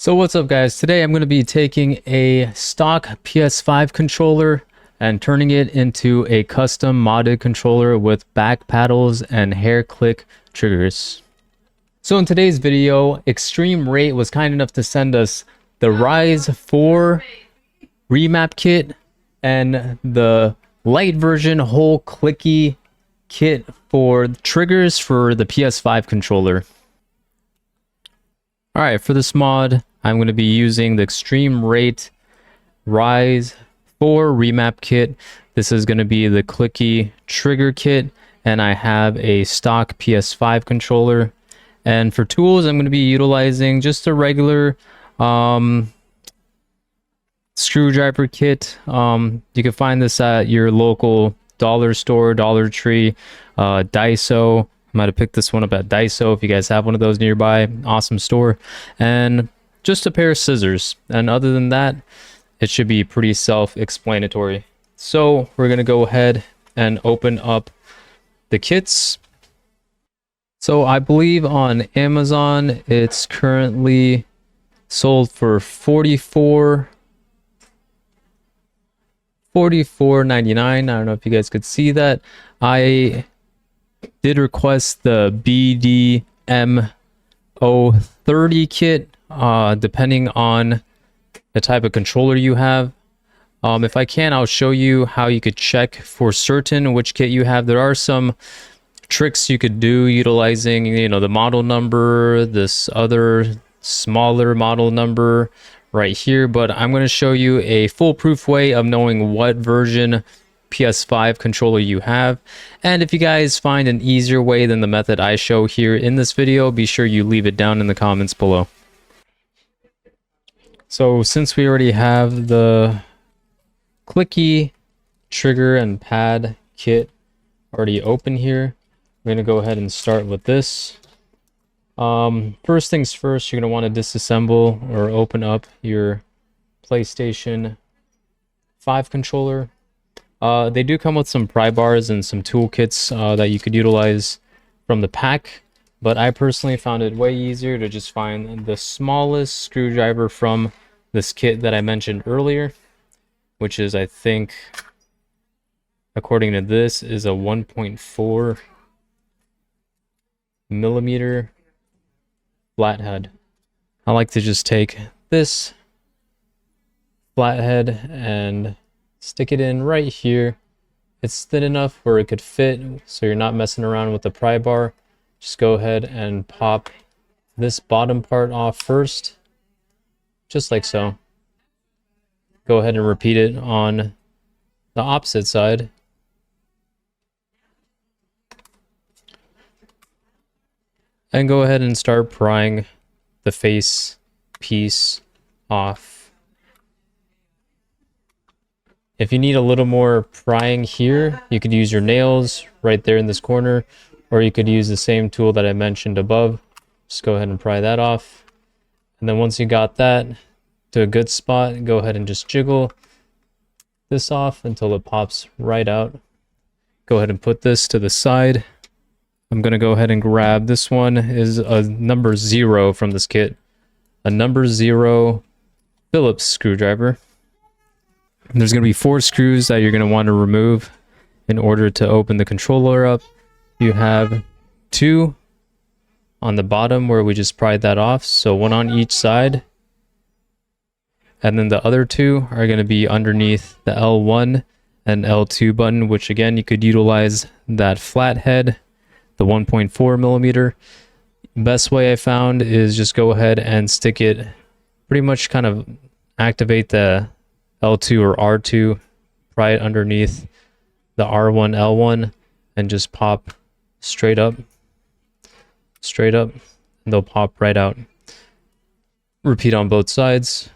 So what's up guys, today I'm going to be taking a stock PS5 controller and turning it into a custom modded controller with back paddles and hair click triggers. So in today's video, eXtremeRate was kind enough to send us the RISE4 Remap kit and the light version whole clicky kit for triggers for the PS5 controller. Alright, for this mod, I'm going to be using the eXtremeRate RISE4 Remap kit. This is going to be the clicky trigger kit, and I have a stock PS5 controller. And for tools, I'm going to be utilizing just a regular screwdriver kit. You can find this at your local dollar store, Dollar Tree, Daiso. I might have picked this one up at Daiso if you guys have one of those nearby. Awesome store. And just a pair of scissors. And other than that, it should be pretty self-explanatory. So we're going to go ahead and open up the kits. So I believe on Amazon, it's currently sold for $44.99. I don't know if you guys could see that. I did request the BDM030 kit, depending on the type of controller you have. If I can, I'll show you how you could check for certain which kit you have. There are some tricks you could do utilizing, the model number, this other smaller model number right here, but I'm going to show you a foolproof way of knowing what version PS5 controller you have. And if you guys find an easier way than the method I show here in this video, be sure you leave it down in the comments below. So since we already have the clicky trigger and pad kit already open here, we're going to go ahead and start with this. First things first, you're going to want to disassemble or open up your PlayStation 5 controller. They do come with some pry bars and some toolkits that you could utilize from the pack, but I personally found it way easier to just find the smallest screwdriver from this kit that I mentioned earlier, which is, I think, according to this, is a 1.4 millimeter flathead. I like to just take this flathead and stick it in right here. It's thin enough where it could fit, so you're not messing around with the pry bar. Just go ahead and pop this bottom part off first, just like so. Go ahead and repeat it on the opposite side. And go ahead and start prying the face piece off. If you need a little more prying here, you could use your nails right there in this corner, or you could use the same tool that I mentioned above. Just go ahead and pry that off. And then once you got that to a good spot, go ahead and just jiggle this off until it pops right out. Go ahead and put this to the side. I'm going to go ahead and grab this one. Is a number 0 from this kit. A number 0 Phillips screwdriver. There's going to be 4 screws that you're going to want to remove in order to open the controller up. You have 2 on the bottom where we just pried that off, so 1 on each side. And then the other 2 are going to be underneath the L1 and L2 button, which again, you could utilize that flathead, the 1.4 millimeter. Best way I found is just go ahead and stick it, pretty much kind of activate the L2 or R2, pry it underneath the R1, L1, and just pop straight up, and they'll pop right out. Repeat on both sides.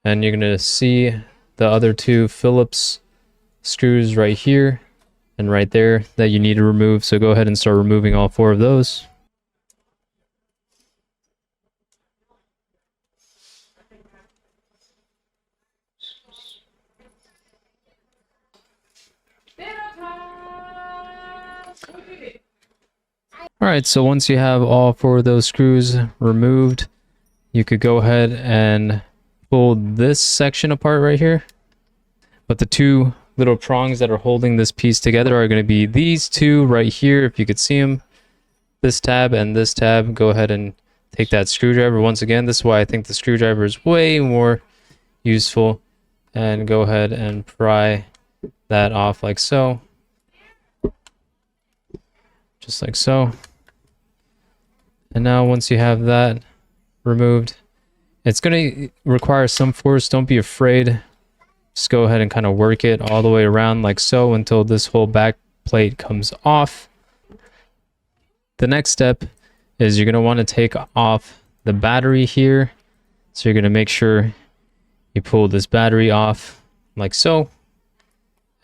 And you're going to see the other 2 Phillips screws right here and right there that you need to remove. So go ahead and start removing all 4 of those. Alright, so once you have all four of those screws removed, you could go ahead and pull this section apart right here. But the two little prongs that are holding this piece together are going to be these two right here, if you could see them. This tab and this tab. Go ahead and take that screwdriver. Once again, this is why I think the screwdriver is way more useful. And go ahead and pry that off like so. Just like so. And now once you have that removed, it's going to require some force. Don't be afraid. Just go ahead and kind of work it all the way around like so until this whole back plate comes off. The next step is you're going to want to take off the battery here. So you're going to make sure you pull this battery off like so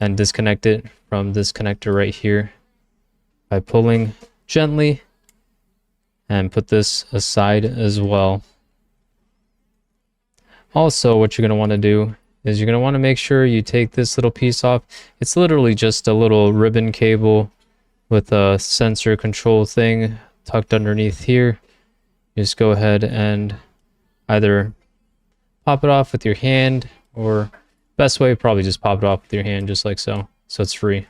and disconnect it from this connector right here by pulling gently, and put this aside as well. Also, what you're going to want to do is you're going to want to make sure you take this little piece off. It's literally just a little ribbon cable with a sensor control thing tucked underneath here. Just go ahead and either pop it off with your hand, or best way, probably just pop it off with your hand just like so. So it's free.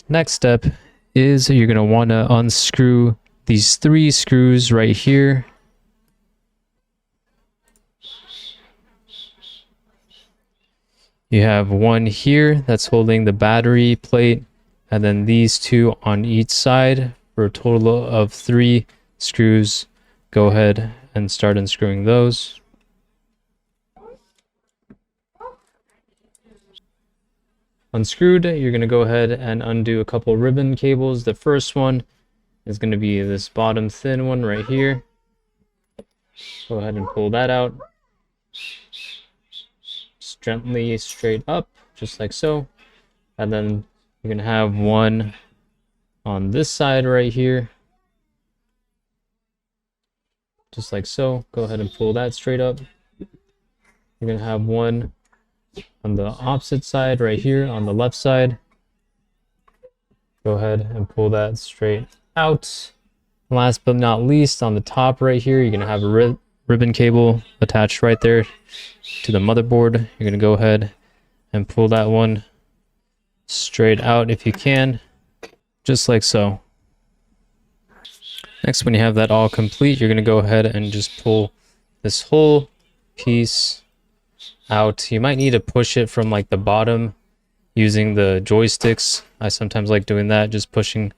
Next step is you're going to want to unscrew these three screws right here. You have one here that's holding the battery plate, and then these two on each side for a total of 3 screws. Go ahead and start unscrewing those. Unscrewed, you're going to go ahead and undo a couple ribbon cables. The first one is going to be this bottom thin one right here. Go ahead and pull that out. Just gently straight up, just like so. And then you're going to have one on this side right here. Just like so. Go ahead and pull that straight up. You're going to have one on the opposite side right here on the left side. Go ahead and pull that straight out. Last but not least, on the top right here, you're going to have a ribbon cable attached right there to the motherboard. You're going to go ahead and pull that one straight out if you can, just like so. Next, when you have that all complete, you're going to go ahead and just pull this whole piece out. You might need to push it from like the bottom using the joysticks. I sometimes like doing that, just pushing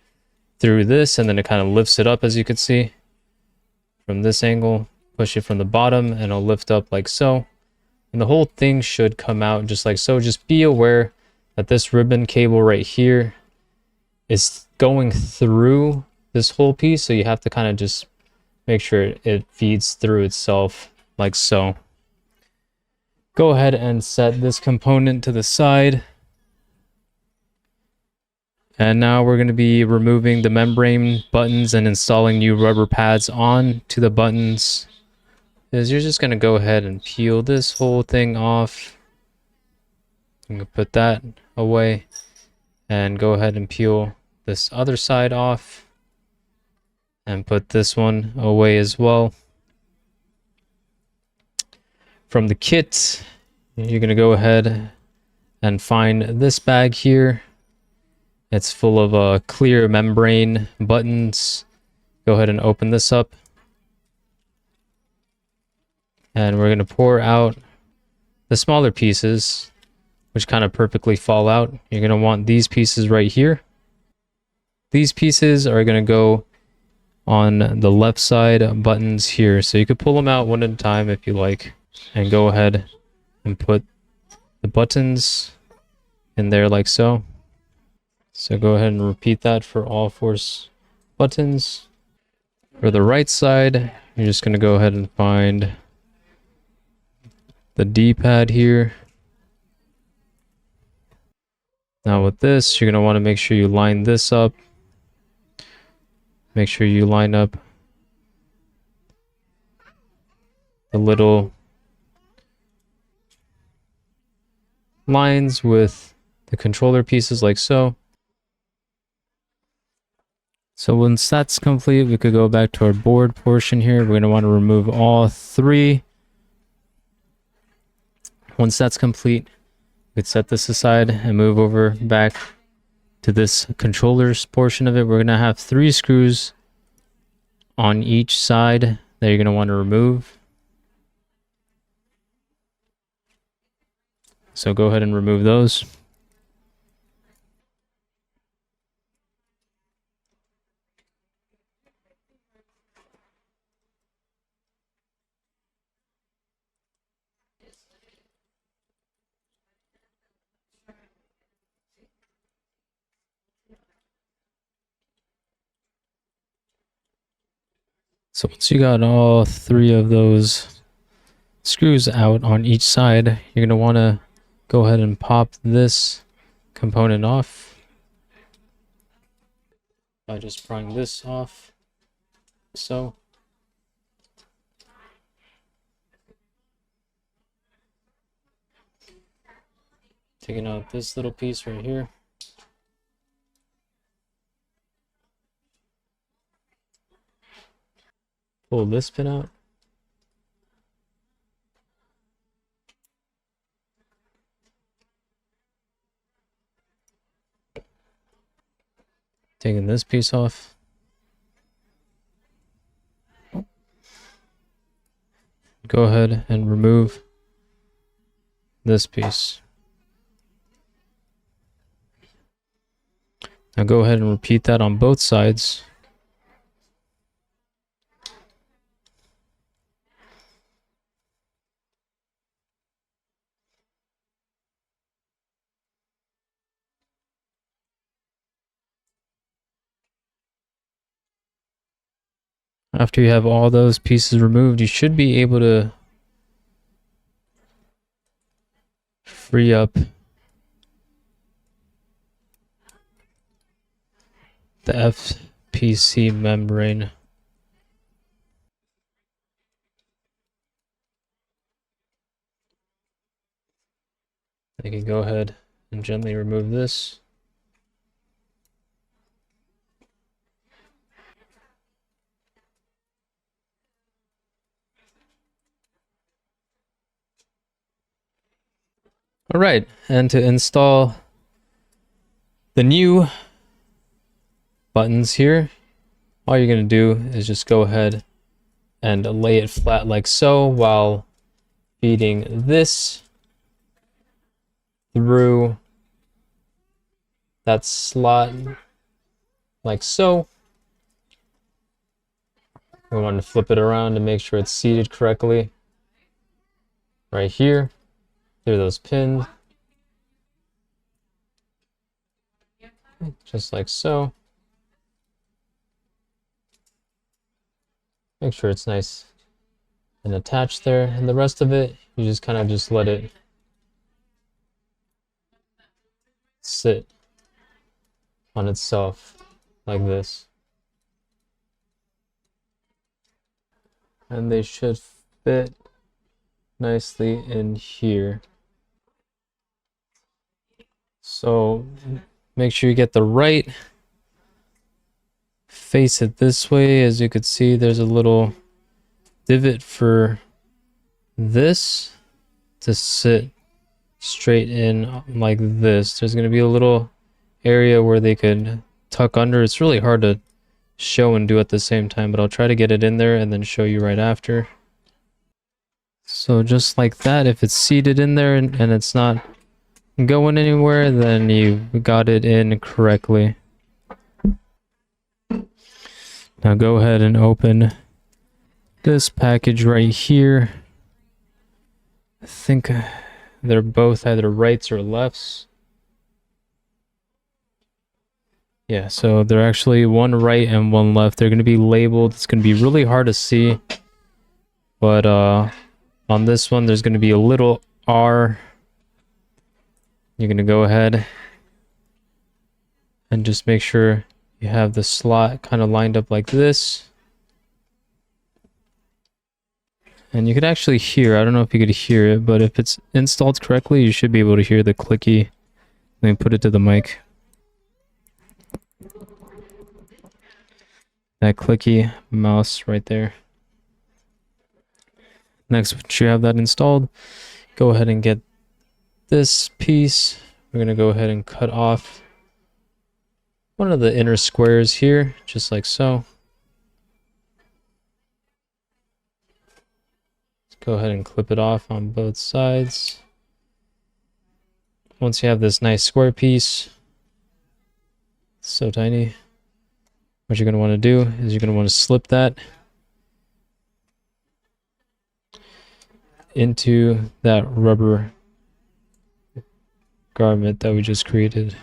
through this, and then it kind of lifts it up, as you can see from this angle. Push it from the bottom and it'll lift up like so, and the whole thing should come out just like so. Just be aware that this ribbon cable right here is going through this whole piece, so you have to kind of just make sure it feeds through itself like so. Go ahead and set this component to the side. And now we're going to be removing the membrane buttons and installing new rubber pads on to the buttons. Is you're just going to go ahead and peel this whole thing off. I'm going to put that away and go ahead and peel this other side off and put this one away as well. From the kit, you're going to go ahead and find this bag here. It's full of clear membrane buttons. Go ahead and open this up. And we're going to pour out the smaller pieces, which kind of perfectly fall out. You're going to want these pieces right here. These pieces are going to go on the left side buttons here. So you could pull them out one at a time if you like. And go ahead and put the buttons in there like so. So go ahead and repeat that for all 4 buttons. For the right side, you're just going to go ahead and find the D-pad here. Now with this, you're going to want to make sure you line this up. Make sure you line up the little lines with the controller pieces like so. So once that's complete, we could go back to our board portion here. We're going to want to remove all 3. Once that's complete, we could set this aside and move over back to this controllers portion of it. We're going to have 3 screws on each side that you're going to want to remove. So go ahead and remove those. So once you got all 3 of those screws out on each side, you're going to want to go ahead and pop this component off by just prying this off. So taking out this little piece right here. Pull this pin out. Taking this piece off. Go ahead and remove this piece. Now go ahead and repeat that on both sides. After you have all those pieces removed, you should be able to free up the FPC membrane. You can go ahead and gently remove this. All right, and to install the new buttons here, all you're going to do is just go ahead and lay it flat like so while feeding this through that slot like so. We want to flip it around to make sure it's seated correctly right here through those pins, just like so. Make sure it's nice and attached there, and the rest of it you just kind of just let it sit on itself like this, and they should fit nicely in here. So make sure you get the right, face it this way. As you could see, there's a little divot for this to sit straight in like this. There's going to be a little area where they could tuck under. It's really hard to show and do at the same time, but I'll try to get it in there and then show you right after. So just like that, if it's seated in there and it's not going anywhere, then you got it in correctly. Now go ahead and open this package right here. I think they're both either rights or lefts. Yeah, so they're actually one right and one left. They're going to be labeled. It's going to be really hard to see, but on this one there's going to be a little R. You're going to go ahead and just make sure you have the slot kind of lined up like this. And you could actually hear, I don't know if you could hear it, but if it's installed correctly, you should be able to hear the clicky Let me put it to the mic. That clicky mouse right there. Next, once you have that installed, go ahead and get this piece. We're gonna go ahead and cut off one of the inner squares here, just like so. Let's go ahead and clip it off on both sides. Once you have this nice square piece, it's so tiny, what you're going to want to do is you're going to want to slip that into that rubber garment that we just created.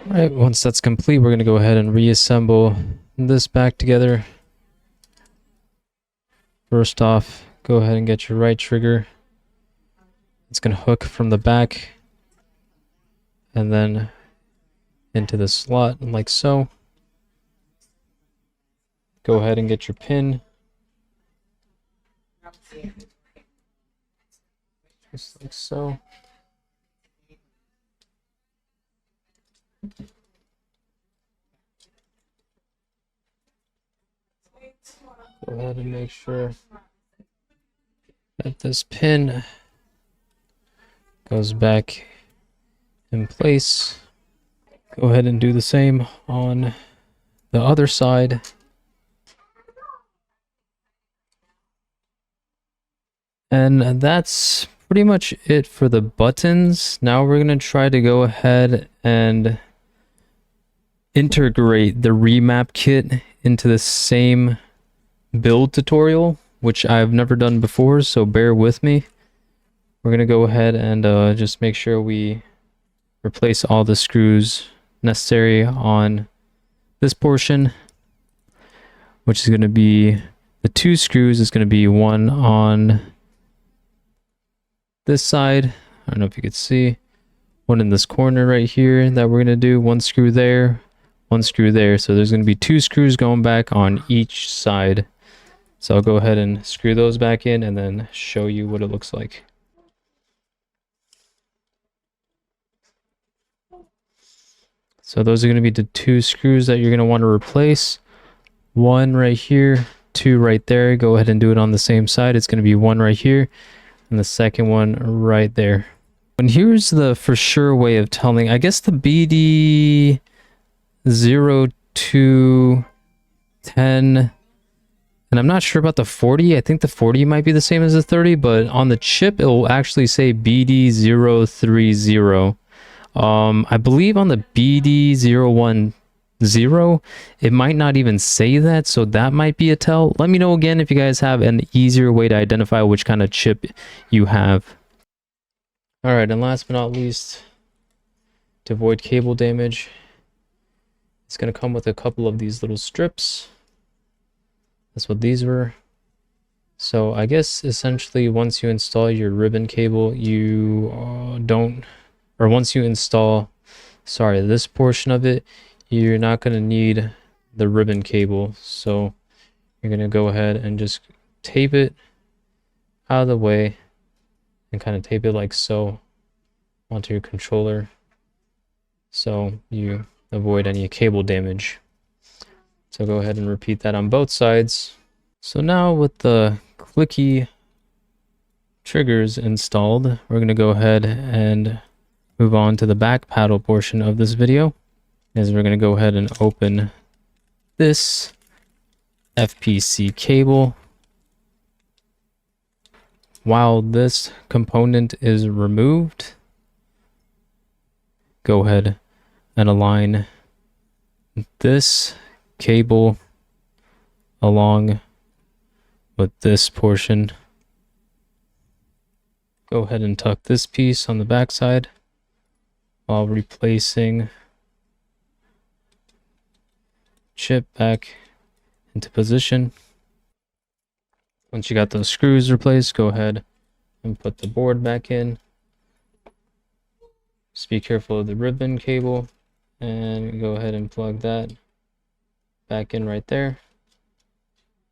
All right, once that's complete, we're going to go ahead and reassemble this back together. First off, go ahead and get your right trigger. It's going to hook from the back and then into the slot like so. Go ahead and get your pin. Just like so. Go ahead and make sure that this pin goes back in place. Go ahead and do the same on the other side. And that's pretty much it for the buttons. Now we're going to try to go ahead and integrate the Remap kit into the same build tutorial, which I've never done before, so bear with me. We're going to go ahead and just make sure we replace all the screws necessary on this portion, which is going to be the 2 screws. Is going to be one on this side. I don't know if you could see. One in this corner right here that we're going to do. 1 screw there, 1 screw there. So there's going to be 2 screws going back on each side. So I'll go ahead and screw those back in and then show you what it looks like. So those are going to be the 2 screws that you're going to want to replace. 1 right here, 2 right there. Go ahead and do it on the same side. It's going to be 1 right here and the second one right there. And here's the for sure way of telling. I guess the BD0210, and I'm not sure about the 40. I think the 40 might be the same as the 30, but on the chip it will actually say BD030. I believe on the BD010 it might not even say that, so that might be a tell. Let me know again if you guys have an easier way to identify which kind of chip you have. All right, and last but not least, to avoid cable damage, it's going to come with a couple of these little strips. That's what these were. So I guess essentially once you install your ribbon cable, once you install, this portion of it, you're not going to need the ribbon cable. So you're going to go ahead and just tape it out of the way and kind of tape it like so onto your controller so you avoid any cable damage. So go ahead and repeat that on both sides. So now with the clicky triggers installed, we're going to go ahead and move on to the back paddle portion of this video. Is we're going to go ahead and open this FPC cable. While this component is removed, go ahead and align this cable along with this portion. Go ahead and tuck this piece on the back side while replacing chip back into position. Once you got those screws replaced, go ahead and put the board back in. Just be careful of the ribbon cable and go ahead and plug that back in right there.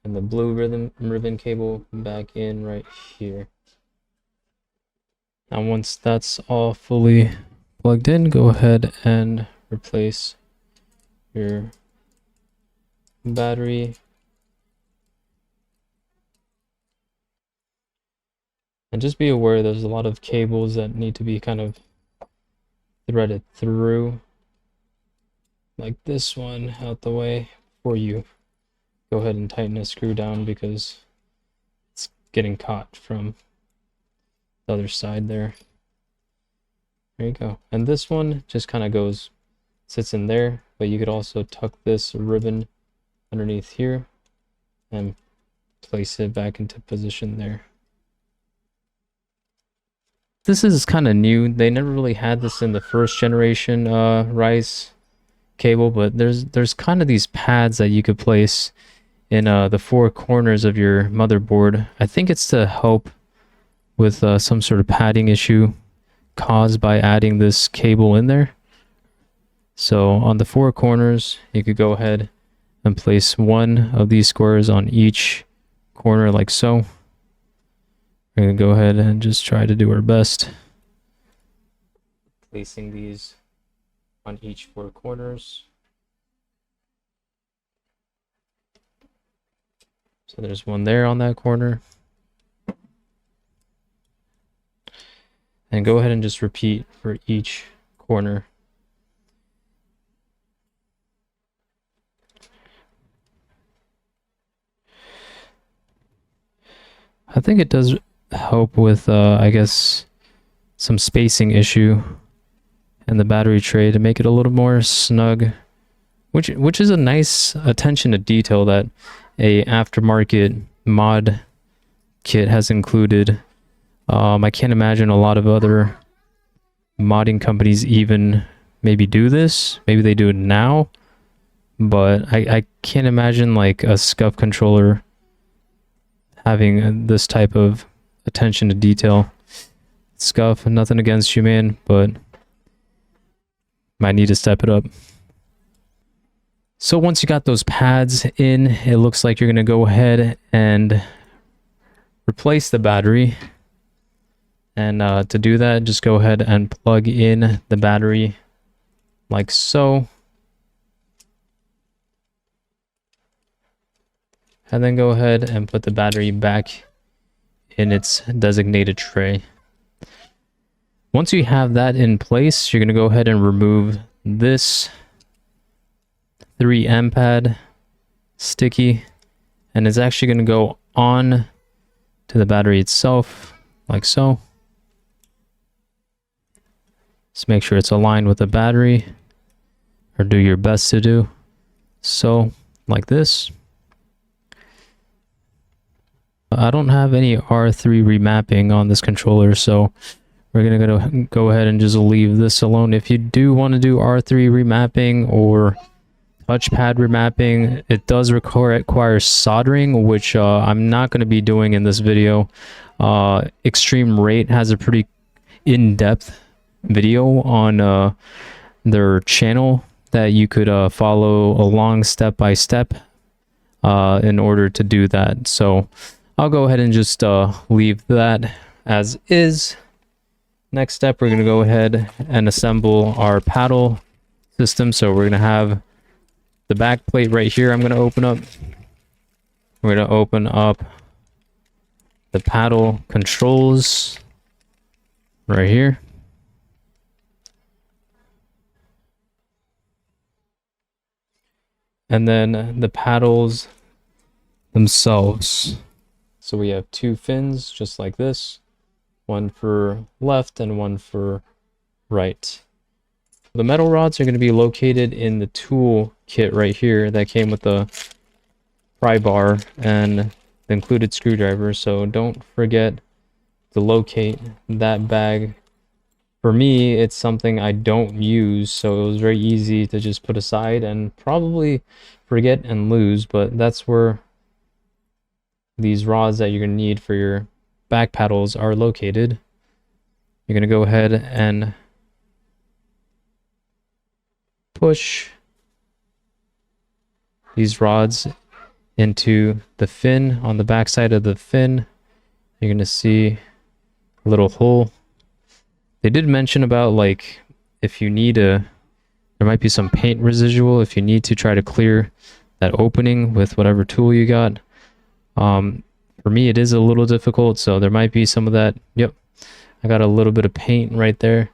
And the blue ribbon cable back in right here. Now once that's all fully plugged in, go ahead and replace your battery. And just be aware there's a lot of cables that need to be kind of threaded through, like this one out the way before you go ahead and tighten a screw down, because it's getting caught from the other side there. There you go. And this one just kind of sits in there, but you could also tuck this ribbon underneath here and place it back into position there. This is kind of new. They never really had this in the first generation RISE cable, but there's kind of these pads that you could place in the four corners of your motherboard. I think it's to help with some sort of padding issue caused by adding this cable in there. So on the four corners, you could go ahead and place one of these squares on each corner like so. We're going to go ahead and just try to do our best, placing these on each four corners. So there's one there on that corner. And go ahead and just repeat for each corner. I think it does help with, I guess, some spacing issue in the battery tray to make it a little more snug, which is a nice attention to detail that a aftermarket mod kit has included. I can't imagine a lot of other modding companies even maybe do this. Maybe they do it now, but I can't imagine like a SCUF controller having this type of attention to detail. SCUF, nothing against you, man, but might need to step it up. So once you got those pads in, it looks like you're going to go ahead and replace the battery. And to do that, just go ahead and plug in the battery like so. And then go ahead and put the battery back in its designated tray. Once you have that in place, you're going to go ahead and remove this 3M pad sticky, and it's actually going to go on to the battery itself like so. Just make sure it's aligned with the battery, or do your best to do so, like this. I don't have any R3 remapping on this controller, so we're gonna go ahead and just leave this alone. If you do want to do R3 remapping or touchpad remapping, it does require soldering, which I'm not going to be doing in this video. eXtremeRate has a pretty in-depth video on their channel that you could follow along step by step in order to do that. So I'll go ahead and just leave that as is. Next step, we're going to go ahead and assemble our paddle system. So we're going to have the back plate right here. I'm going to open up. We're going to open up the paddle controls right here. And then the paddles themselves. So we have two fins just like this, one for left and one for right. The metal rods are going to be located in the tool kit right here that came with the pry bar and the included screwdriver, so don't forget to locate that bag. For me, it's something I don't use, so it was very easy to just put aside and probably forget and lose, but that's where these rods that you're going to need for your back paddles are located. You're going to go ahead and push these rods into the fin. On the back side of the fin, you're gonna see a little hole. They did mention about like if you need there might be some paint residual if you need to try to clear that opening with whatever tool you got. For me, it is a little difficult, so there might be some of that. Yep, I got a little bit of paint right there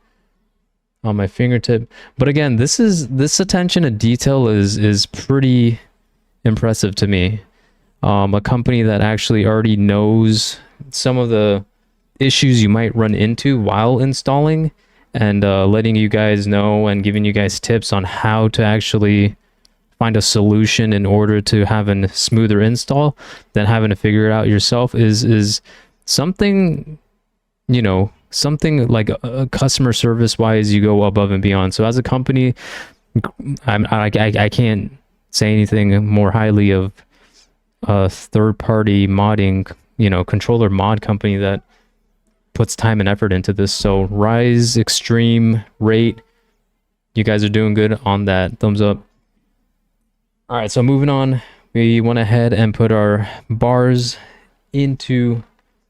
on my fingertip. But again, this attention to detail is pretty impressive to me. A company that actually already knows some of the issues you might run into while installing, and letting you guys know and giving you guys tips on how to actually find a solution in order to have a smoother install than having to figure it out yourself is something, you know, something like a customer service wise you go above and beyond. So as a company, I can't say anything more highly of a third-party modding, you know, controller mod company that puts time and effort into this. So eXtremeRate, you guys are doing good on that. Thumbs up. All right, so moving on, we went ahead and put our bars into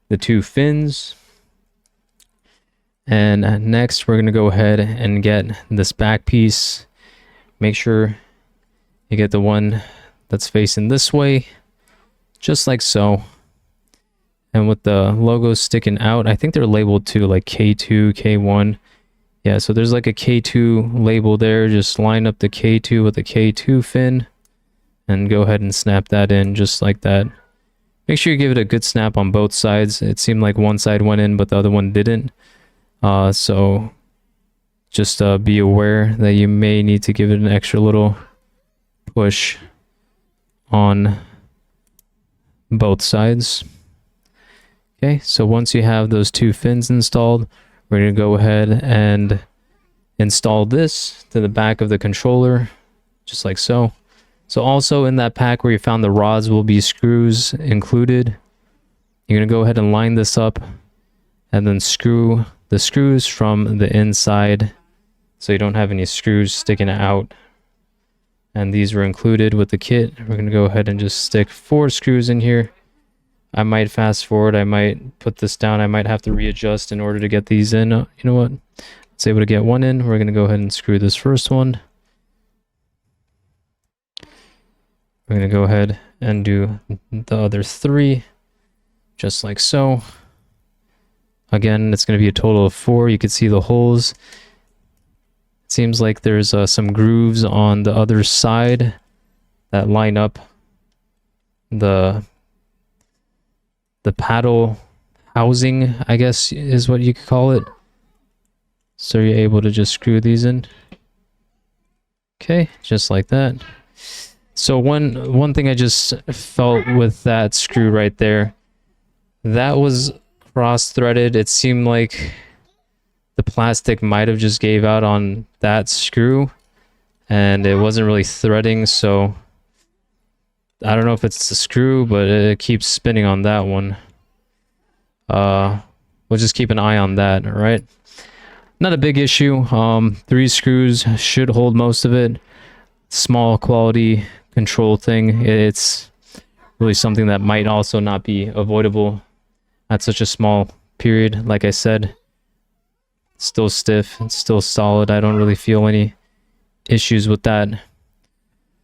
the two fins. And next, we're going to go ahead and get this back piece. Make sure you get the one that's facing this way, just like so. And with the logos sticking out, I think they're labeled too, like K2, K1. Yeah, so there's like a K2 label there. Just line up the K2 with the K2 fin and go ahead and snap that in just like that. Make sure you give it a good snap on both sides. It seemed like one side went in, but the other one didn't. So just be aware that you may need to give it an extra little push on both sides. Okay, so once you have those two fins installed, we're going to go ahead and install this to the back of the controller, just like so. So also in that pack where you found the rods will be screws included. You're going to go ahead and line this up and then screw the screws from the inside so you don't have any screws sticking out. And these were included with the kit. We're going to go ahead and just stick 4 screws in here. I might fast forward, I might put this down, I might have to readjust in order to get these in. You know what? Let's able to get one in. We're going to go ahead and screw this first one. We're going to go ahead and do the other 3, just like so. Again, it's going to be a total of 4. You can see the holes. It seems like there's some grooves on the other side that line up the paddle housing, I guess is what you could call it. So you're able to just screw these in. Okay, just like that. So one thing I just felt with that screw right there, that was cross-threaded. It seemed like the plastic might have just gave out on that screw and it wasn't really threading, so I don't know if it's the screw, but it keeps spinning on that one. We'll just keep an eye on that, all right? Not a big issue. 3 screws should hold most of it. Small quality control thing. It's really something that might also not be avoidable at such a small period. Like I said, it's still stiff, it's still solid. I don't really feel any issues with that.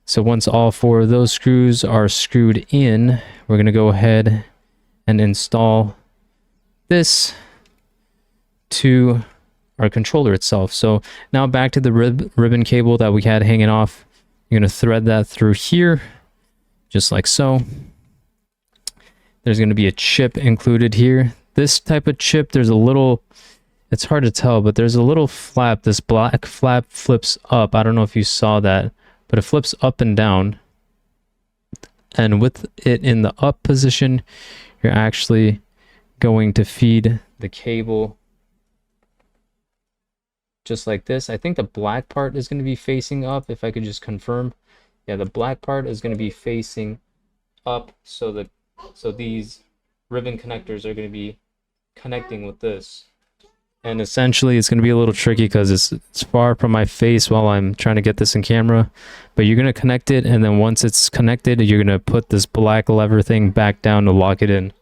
So once all 4 of those screws are screwed in, we're going to go ahead and install this to our controller itself. So now back to the ribbon cable that we had hanging off. You're going to thread that through here, just like so. There's going to be a chip included here. This type of chip, there's a little, it's hard to tell, but there's a little flap. This black flap flips up. I don't know if you saw that, but it flips up and down. And with it in the up position, you're actually going to feed the cable just like this. I think the black part is going to be facing up, if I could just confirm. Yeah, the black part is going to be facing up, so these ribbon connectors are going to be connecting with this. And essentially it's going to be a little tricky because it's far from my face while I'm trying to get this in camera. But you're going to connect it, and then once it's connected, you're going to put this black lever thing back down to lock it in.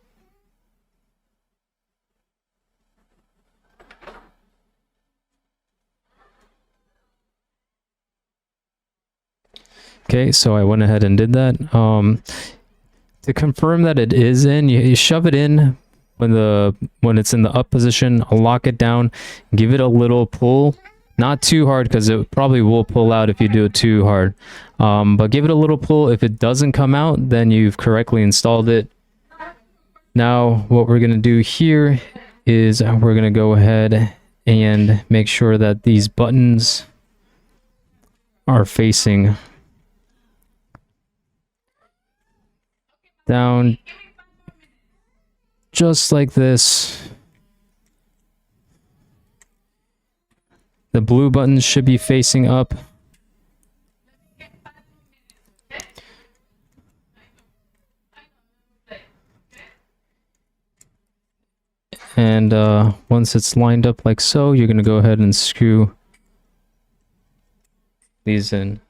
Okay, so I went ahead and did that. To confirm that it is in, you shove it in when it's in the up position, lock it down, give it a little pull. Not too hard because it probably will pull out if you do it too hard. But give it a little pull. If it doesn't come out, then you've correctly installed it. Now, what we're going to do here is we're going to go ahead and make sure that these buttons are facing down just like this. The blue buttons should be facing up. And once it's lined up like so, you're going to go ahead and screw these in.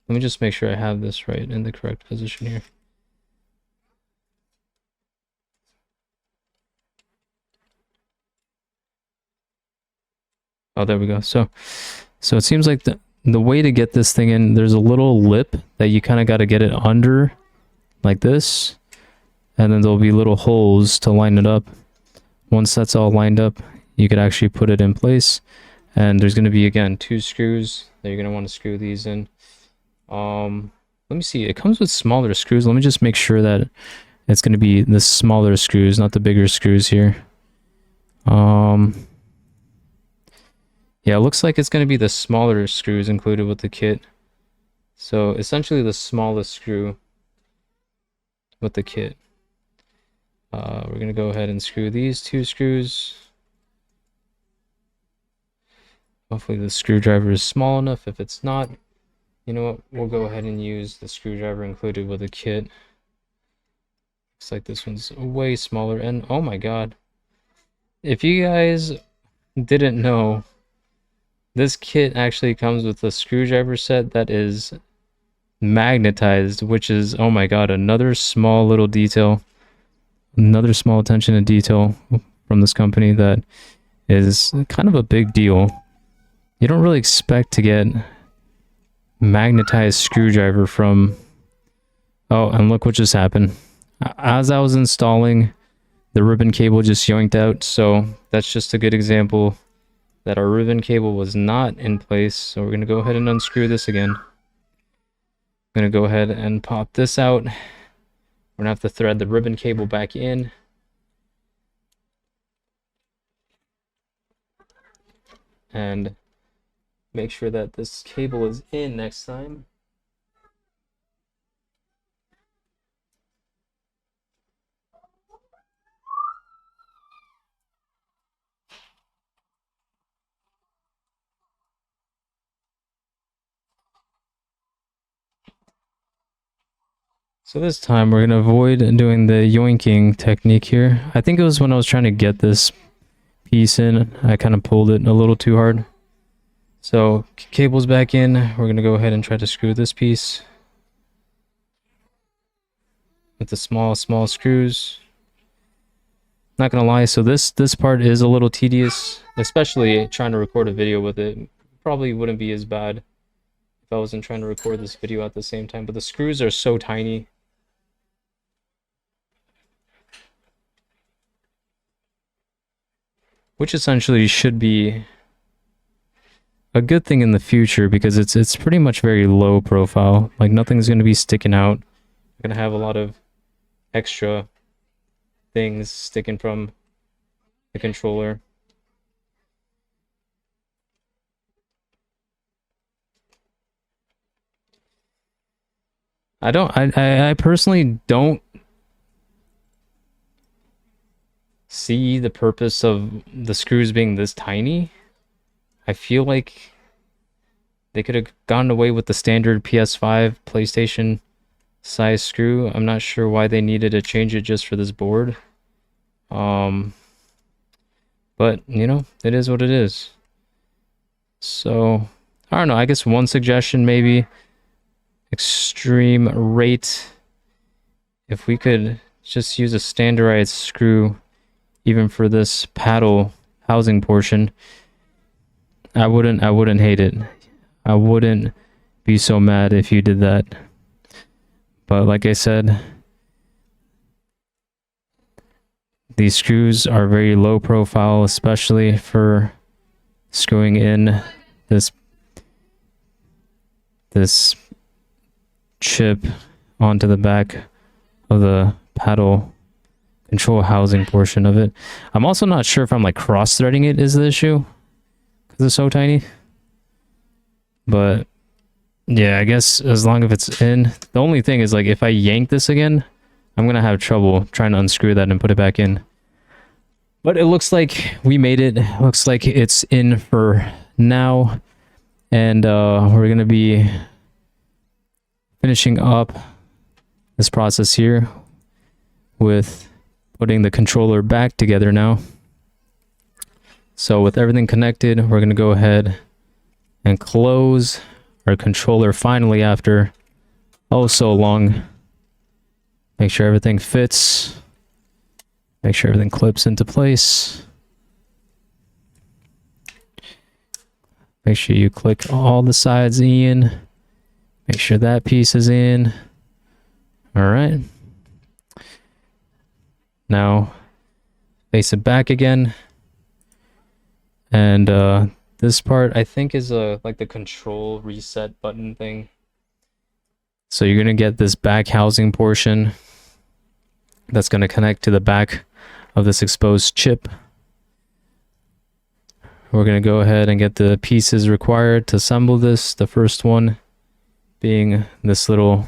Let me just make sure I have this right in the correct position here. Oh, there we go. So it seems like the way to get this thing in, there's a little lip that you kind of got to get it under like this. And then there'll be little holes to line it up. Once that's all lined up, you could actually put it in place. And there's going to be, again, 2 screws that you're going to want to screw these in. Let me see. It comes with smaller screws. Let me just make sure that it's going to be the smaller screws, not the bigger screws here. Yeah, it looks like it's going to be the smaller screws included with the kit. So essentially the smallest screw with the kit. We're going to go ahead and screw these 2 screws. Hopefully the screwdriver is small enough. If it's not, you know what, we'll go ahead and use the screwdriver included with the kit. Looks like this one's way smaller. And oh my god, if you guys didn't know, this kit actually comes with a screwdriver set that is magnetized, which is, oh my god, another small little detail, another small attention to detail from this company that is kind of a big deal. You don't really expect to get magnetized screwdriver from... Oh, and look what just happened. As I was installing, the ribbon cable just yoinked out, so that's just a good example that our ribbon cable was not in place. So we're going to go ahead and unscrew this again. I'm going to go ahead and pop this out. We're going to have to thread the ribbon cable back in. And make sure that this cable is in next time. So this time we're going to avoid doing the yoinking technique here. I think it was when I was trying to get this piece in, I kind of pulled it a little too hard. So cable's back in. We're going to go ahead and try to screw this piece with the small screws. Not going to lie, so this part is a little tedious, especially trying to record a video with it. Probably wouldn't be as bad if I wasn't trying to record this video at the same time, but the screws are so tiny. Which essentially should be a good thing in the future because it's pretty much very low profile. Like nothing's going to be sticking out. You're going to have a lot of extra things sticking from the controller. I personally don't see the purpose of the screws being this tiny. I feel like they could have gotten away with the standard PS5, PlayStation size screw. I'm not sure why they needed to change it just for this board. But But, you know, it is what it is. So, I don't know. I guess one suggestion maybe eXtremeRate. If we could just use a standardized screw even for this paddle housing portion, I wouldn't hate it. I wouldn't be so mad if you did that. But like I said, these screws are very low profile, especially for screwing in this chip onto the back of the paddle control housing portion of it. I'm also not sure if I'm like cross-threading it is the issue because it's so tiny. But yeah, I guess as long as it's in. The only thing is, like, if I yank this again, I'm gonna have trouble trying to unscrew that and put it back in. But it looks like we made it. Looks like it's in for now. And we're gonna be finishing up this process here with putting the controller back together now. So with everything connected, we're gonna go ahead and close our controller finally after oh so long. Make sure everything fits. Make sure everything clips into place. Make sure you click all the sides in. Make sure that piece is in. All right. Now face it back again. And this part I think is like the control reset button thing. So you're gonna get this back housing portion that's gonna connect to the back of this exposed chip. We're gonna go ahead and get the pieces required to assemble this. The first one being this little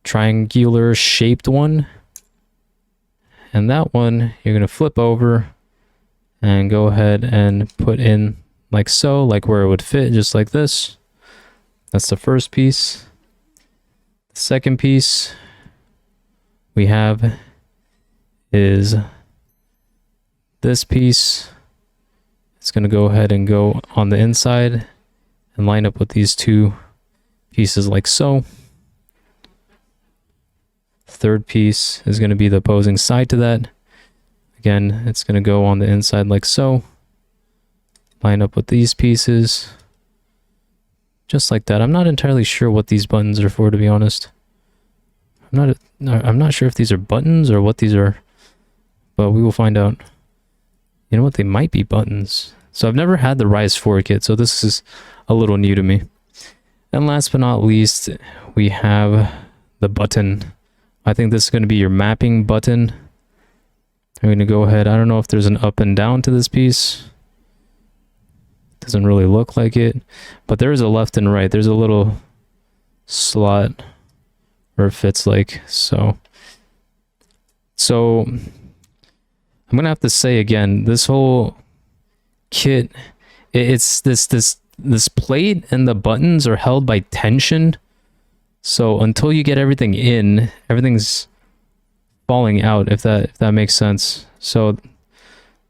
triangular shaped one. And that one you're gonna flip over and go ahead and put in like so, like where it would fit, just like this. That's the first piece. The second piece we have is this piece. It's going to go ahead and go on the inside and line up with these two pieces like so. Third piece is going to be the opposing side to that. Again, it's going to go on the inside like so. Line up with these pieces. Just like that. I'm not entirely sure what these buttons are for, to be honest. I'm not sure if these are buttons or what these are, but we will find out. You know what? They might be buttons. So I've never had the RISE4 kit, so this is a little new to me. And last but not least, we have the button. I think this is going to be your mapping button. I'm going to go ahead. I don't know if there's an up and down to this piece. Doesn't really look like it, but there is a left and right. There's a little slot where it fits like so. So I'm going to have to say again, this whole kit, it's this plate and the buttons are held by tension. So until you get everything in, everything's falling out, if that makes sense. So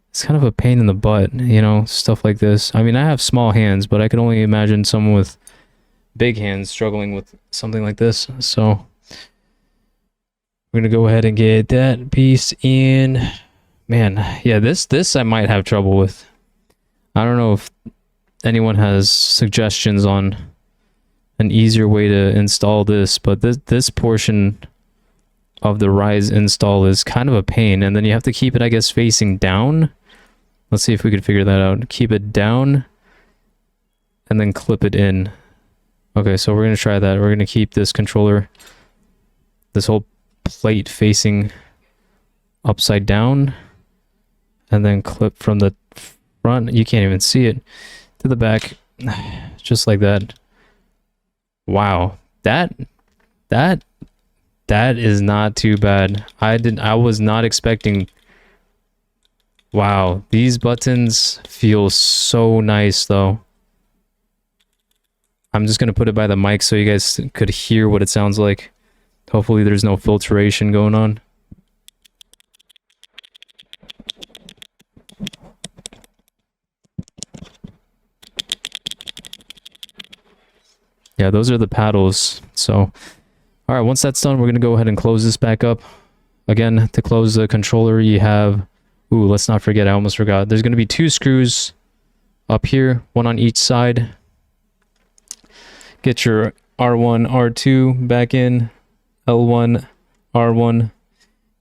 it's kind of a pain in the butt, you know, stuff like this. I mean, I have small hands, but I could only imagine someone with big hands struggling with something like this. So we're gonna go ahead and get that piece in. Man, yeah, this I might have trouble with. I don't know if anyone has suggestions on an easier way to install this, but this portion of the Rise install is kind of a pain, and then you have to keep it, I guess, facing down. Let's see if we could figure that out. Keep it down and then clip it in. Okay, so we're gonna try that. We're gonna keep this controller, this whole plate facing upside down, and then clip from the front, you can't even see it, to the back, just like that. Wow, that is not too bad. I was not expecting. Wow, these buttons feel so nice though. I'm just gonna put it by the mic so you guys could hear what it sounds like. Hopefully there's no filtration going on. Yeah, those are the paddles. So, all right, once that's done, we're going to go ahead and close this back up. Again, to close the controller, you have, ooh, let's not forget, I almost forgot. There's going to be 2 screws up here, one on each side. Get your R1, R2 back in, L1, R1.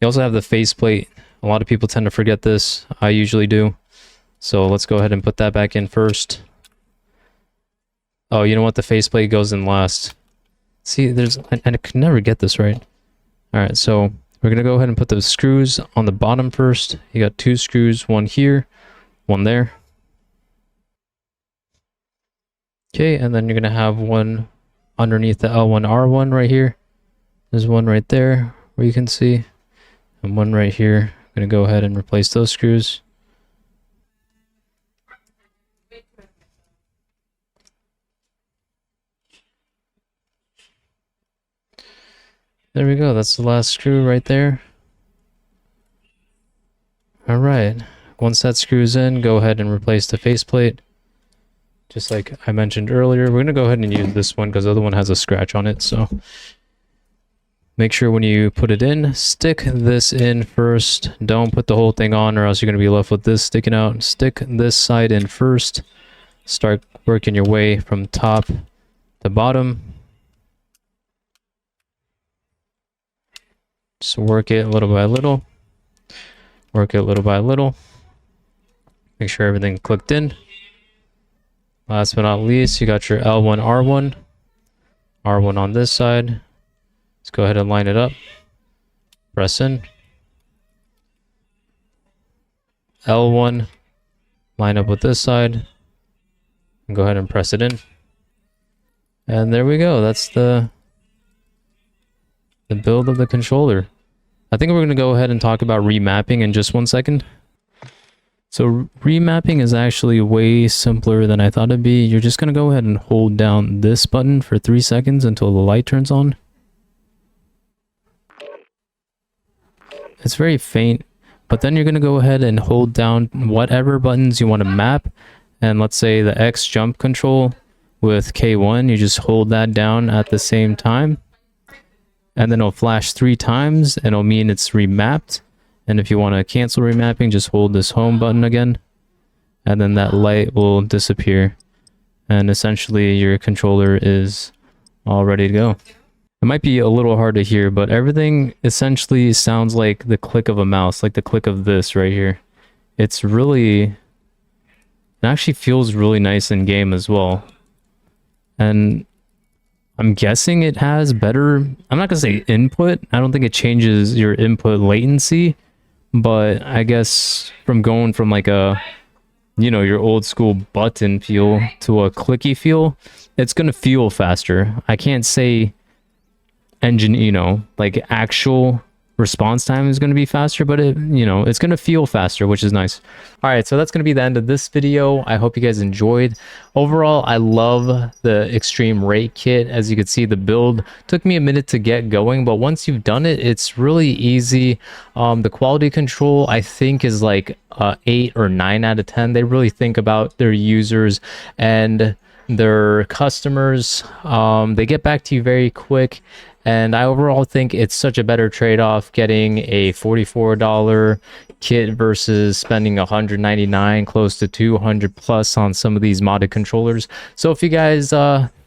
You also have the faceplate. A lot of people tend to forget this. I usually do. So let's go ahead and put that back in first. Oh, you know what? The faceplate goes in last. See, I could never get this right. All right, so we're going to go ahead and put the screws on the bottom first. You got 2 screws, one here, one there. Okay, and then you're going to have one underneath the L1, R1 right here. There's one right there where you can see, and one right here. I'm going to go ahead and replace those screws. There we go. That's the last screw right there. All right. Once that screws in, go ahead and replace the faceplate. Just like I mentioned earlier, we're going to go ahead and use this one because the other one has a scratch on it. So make sure when you put it in, stick this in first. Don't put the whole thing on or else you're going to be left with this sticking out. Stick this side in first. Start working your way from top to bottom. Just work it little by little. Work it little by little. Make sure everything clicked in. Last but not least, you got your L1, R1. R1 on this side. Let's go ahead and line it up. Press in. L1. Line up with this side. And go ahead and press it in. And there we go. That's the build of the controller. I think we're going to go ahead and talk about remapping in just 1 second. So remapping is actually way simpler than I thought it'd be. You're just going to go ahead and hold down this button for 3 seconds until the light turns on. It's very faint, but then you're going to go ahead and hold down whatever buttons you want to map. And let's say the X jump control with K1, you just hold that down at the same time. And then it'll flash 3 times and it'll mean it's remapped. And if you want to cancel remapping, just hold this home button again. And then that light will disappear. And essentially your controller is all ready to go. It might be a little hard to hear, but everything essentially sounds like the click of a mouse, like the click of this right here. It's really, it actually feels really nice in game as well. And I'm guessing it has better, I'm not going to say input. I don't think it changes your input latency, but I guess from going from like a, you know, your old school button feel to a clicky feel, it's going to feel faster. I can't say engine, you know, like actual response time is going to be faster, but it, you know, it's going to feel faster, which is nice. All right, so that's going to be the end of this video. I hope you guys enjoyed. Overall, I love the eXtremeRate kit. As you can see, the build took me a minute to get going, but once you've done it, it's really easy. The quality control, I think, is like 8 or 9 out of 10. They really think about their users and their customers. They get back to you very quick. And I overall think it's such a better trade-off getting a $44 kit versus spending $199, close to $200 plus on some of these modded controllers. So if you guys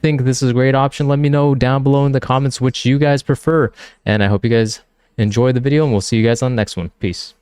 think this is a great option, let me know down below in the comments which you guys prefer. And I hope you guys enjoy the video, and we'll see you guys on the next one. Peace.